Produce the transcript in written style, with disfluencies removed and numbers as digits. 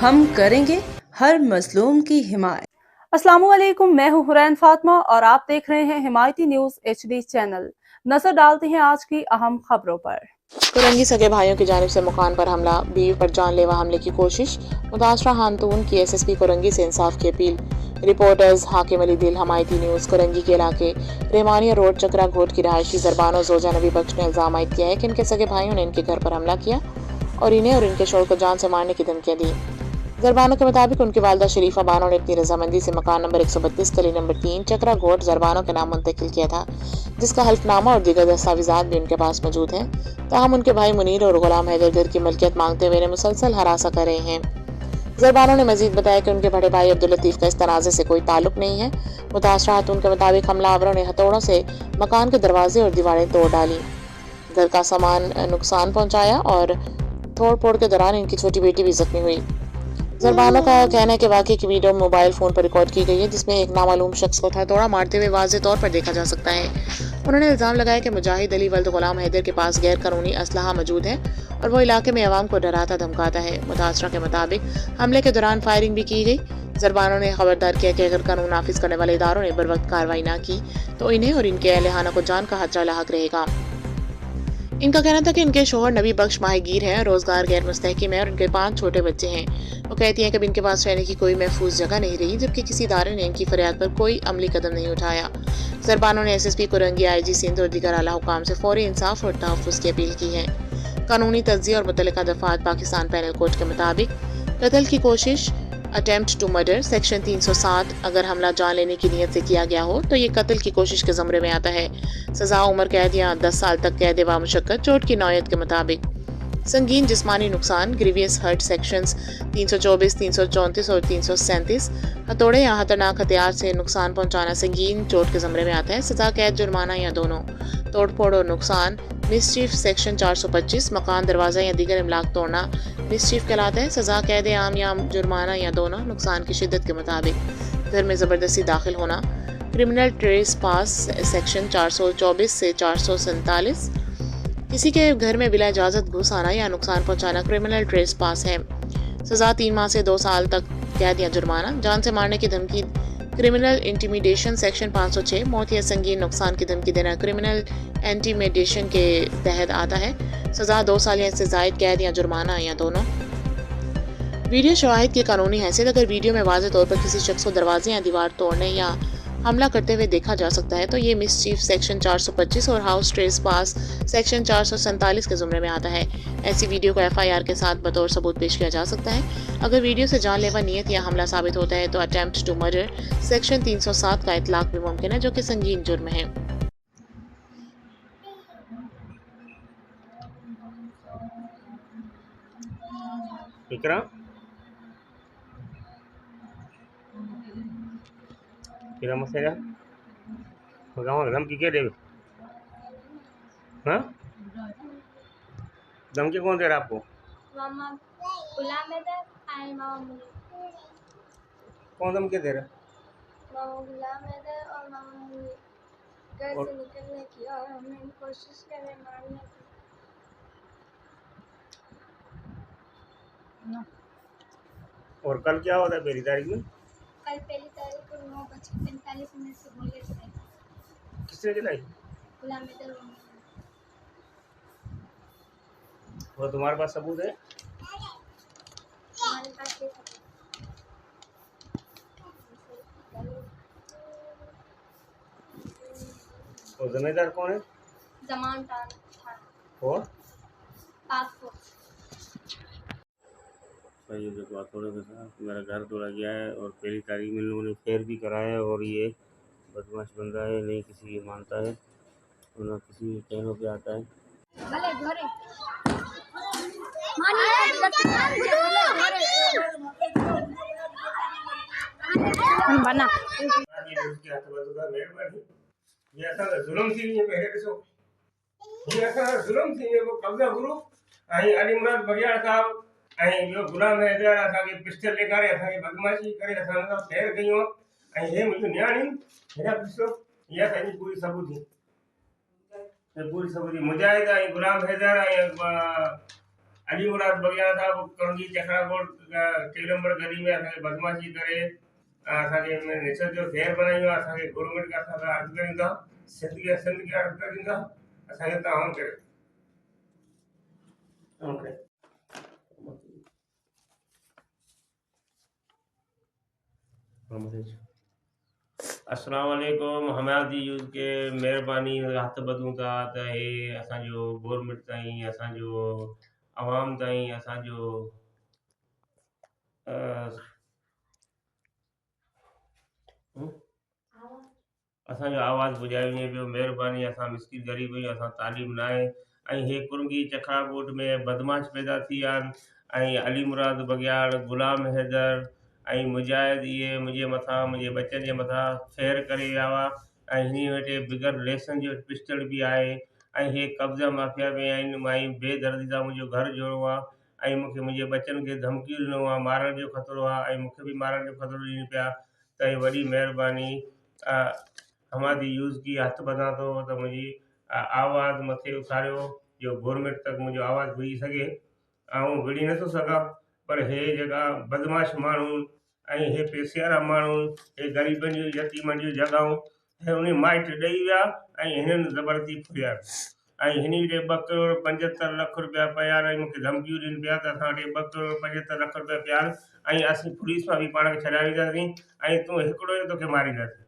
हम करेंगे हर मजलूम की हिमायत। अस्सलामुअलैकुम, मैं हूं हुरैन फातिमा और आप देख रहे हैं हिमायती न्यूज HD चैनल। नजर डालते हैं आज की अहम खबरों पर। कुरंगी सगे भाइयों की जानिब से मकान पर हमला, बीवी पर जानलेवा हमले की कोशिश, मुतासरा खातून की SSP कुरंगी से इंसाफ की अपील। रिपोर्टर्स हाकिम अली दिल, हिमायती न्यूज। कुरंगी के इलाके रहमानिया रोड चक्रा घोट की रहायशी ज़रबानो जोजा नबी बख्श ने इल्जाम आयद किया है कि इनके सगे भाइयों ने इनके घर पर हमला किया और इन्हें और इनके शोहर को जान से मारने की धमकियां दी। ज़रबानो के मुताबिक उनकी वालदा शरीफा बानो ने अपनी रजामंदी से मकान नंबर 132 गली नंबर 3 चक्रा घोट ज़रबानो के नाम मुंतकिल किया था, जिसका हल्फनामा और दीगर दस्तावेजात भी उनके पास मौजूद हैं। ताहम उनके भाई मुनीर और गुलाम हैदर घर की मलकियत मांगते हुए मुसलसल हरासा कर रहे हैं। ज़रबानो ने मजीद बताया कि उनके बड़े भाई अब्दुल लतीफ का इस तनाज़े से कोई ताल्लुक नहीं है। मुतासरा खातून के मुताबिक हमलावरों ने हथौड़ों से मकान के दरवाजे और दीवारें तोड़ डाली, घर का सामान नुकसान पहुंचाया और तोड़ फोड़ के दौरान इनकी छोटी बेटी भी जख्मी हुई। ज़रबानो का कहना है कि वाक़ये की वीडियो मोबाइल फ़ोन पर रिकॉर्ड की गई है, जिसमें एक नामालूम शख्स को हथौड़ा मारते हुए वाज़ेह तौर पर देखा जा सकता है। उन्होंने इल्ज़ाम लगाया कि मुजाहिद अली वल्द गुलाम हैदर के पास गैर कानूनी असलहा मौजूद है और वो इलाके में अवाम को डराता धमकाता है। मुतासरा के मुताबिक हमले के दौरान फायरिंग भी की गई। ज़रबानो ने खबरदार किया कि अगर कानून नाफिज करने वाले इदारों ने बर वक्त कार्रवाई न की तो इन्हें और इनके अहल को जान का खतरा लाहक रहेगा। इनका कहना था कि इनके शोहर नबी बख्श माहिगीर हैं, रोजगार गैर मुस्तहकिम है और इनके 5 छोटे बच्चे हैं। वो कहती हैं कि इनके पास रहने की कोई महफूज जगह नहीं रही, जबकि किसी इदारे ने इनकी फरियाद पर कोई अमली कदम नहीं उठाया। ज़रबानो ने SSP कुरंगी, IG सिंध और दीगर आला हुकाम से फौरी इंसाफ और तहफ़्फ़ुज़ की अपील की है। कानूनी तज्ज़िया और मुतल्लिका दफ़ात पाकिस्तान पैनल कोर्ट के मुताबिक कत्ल की कोशिश, अटेम्प्ट टू मर्डर, सेक्शन 307, अगर हमला जान लेने की नीयत से किया गया हो तो ये कत्ल की कोशिश के ज़मरे में आता है। सज़ा उम्र कैद या 10 साल तक कैद व मुशक्कत, चोट की नौयत के मुताबिक। संगीन जिस्मानी नुकसान, ग्रीवियस हर्ट, सेक्शंस 324, 334 और 337, हथौड़े या खतरनाक हथियार से नुकसान पहुंचाना संगीन चोट के ज़मरे में आता है। सज़ा कैद, जुर्माना या दोनों। तोड़ फोड़ और नुकसान, मिसचीफ, सेक्शन 425, मकान, दरवाज़ा या दीगर इमलाक तोड़ना मिसचीफ कहलाता है। सज़ा कैद आम या जुर्माना या दोनों, नुकसान की शिद्दत के मुताबिक। घर में ज़बरदस्ती दाखिल होना, क्रिमिनल ट्रेस पास, सेक्शन 424 से 447, किसी के घर में बिला इजाज़त घुस आना या नुकसान पहुंचाना क्रिमिनल ट्रेस पास है। सज़ा 3 माह से 2 साल तक कैद या जुर्माना। जान से मारने की धमकी, क्रिमिनल इंटीमिडेशन, सेक्शन 506, मौत या संगीन नुकसान की धमकी देना क्रिमिनल इंटीमिडेशन के तहत आता है। सज़ा 2 साल या इससे ज़ायद कैद या जुर्माना या दोनों। वीडियो शवाहिद की कानूनी हैसियत, अगर वीडियो में वाज़ेह तौर पर किसी शख्स को दरवाजे या दीवार तोड़ने या हमला करते हुए देखा जा सकता है तो ये मिसचीफ, सेक्शन 425 और हाउस ट्रेस पास, सेक्शन 447 के ज़ुमरे में आता है। ऐसी वीडियो को FIR के साथ बतौर सबूत पेश किया जा सकता है। अगर वीडियो से जानलेवा नियत या हमला साबित होता है तो अटेम्प्ट टू मर्डर, सेक्शन 307 का इतलाक भी मुमकिन है, जो कि संगीन जुर्म है। इकरा किरा मसेरा गाँव धमकी क्या देवे? हाँ, धमकी कौन दे रहा आपको? मामा गुलाम हैदर आए मामा मुनीर। कौन धमकी दे रहा? मामा गुलाम हैदर और मामा मुनीर घर से निकलने की और हमें कोशिश कर रहे मारने की। और कल क्या होता है पहली तारीख में? कल पहली तारीख को 9:45 से गोली चलाई। किसने चलाई? गुलाम हैदर वो तुम्हारे पास सबूत है? हमारे पास ये सब और जिम्मेदार कौन है? जमान था और पासपोर्ट। भाई देखो थोड़े के साथ मेरा घर तोड़ा गया है और पहली तारीख में लोगों ने फेयर भी कराया है और ये बदमाश बंदा है, नहीं किसी की मानता है और ना किसी कहनों पे आता है। भले घरे बना ये ऐसा जुल्म थी ये पहले किसो ये ऐसा जुल्म थी ये वो कब्जा गुरु आई अली मुराद बगियाड़ साहब आई जो गुलाम हैदर असा के पिस्टल लेकर असा के बदमाशी करे असा ना ठहर गयो आई हे मुझे न्याणी मेरा पिस्टल ये सही पूरी सबूत थी ये पूरी सबूत मुजाहिद आई गुलाम हैदर आई अली मुराद बगियाड़ा साहब करंगी चखरा कोट 3 नंबर गली में असांखे बदमाशी करे असांखे निसर जो ज़हर बनायो आहे। असांखे गवर्नमेंट खां असां अर्ज़ु कयूं था, सिंध खे अर्ज़ु कयूं था असांखे तव्हां करे अस्सलाम वालेकुम। हमायती यूज़ के महिरबानी हथ ॿधूं था त हे असांजो गवर्नमेंट ताईं, असांजो आवाम ताईं, असांजो आवाज़ पुॼाए वञे पियो। महिरबानी, असां मिस्किन ग़रीब आहियूं, असां तालीम न आहे। ऐं हे कुरंगी चखरा ॻोठ में बदमाश पैदा थी विया आहिनि ऐं अली मुराद बगियाड़, गुलाम हैदर ऐं मुजाहिद इहे मुंहिंजे मथां, मुंहिंजे बचनि जे मथां फेर करे विया हुआ ऐं हिन वटि बिगर लेसन जो पिस्टल बि आहे ऐं हे कब्ज़ा माफ़िया में आहिनि। माई बेदर्दी सां मुंहिंजो घर जोड़ो आहे ऐं मूंखे मुंहिंजे बचनि खे धमकी ॾिनो आहे, मारण जो ख़तरो आहे ऐं मूंखे बि मारण जो ख़तरो ॾियनि पिया। त हे वॾी महिरबानी हमायती यूज़ की हथ ॿधां थो त मुंहिंजी आवाज़ मथे उथारियो जो गवर्नमेंट तक मुंहिंजो आवाज़ पुॼी सघे। ऐं विड़ी नथो सघां, पर हे जेका बदमाश माण्हू ऐं हे पैसे वारा माण्हू, हे ग़रीबनि जूं यतीमनि जूं जॻहियूं हे उन माइट ॾेई विया ऐं हिननि ज़बरदस्ती फुरिया ऐं हिन वटि 2 करोड़ 75 लख रुपया पिया आहिनि ऐं मूंखे धमकियूं ॾियनि पिया त असां वटि 2 करोड़ 75 लख रुपया पिया आहिनि ऐं असीं पुलिस मां बि पाण खे छॾाए ॾींदासीं ऐं तूं हिकिड़ो ई तोखे मारींदासीं।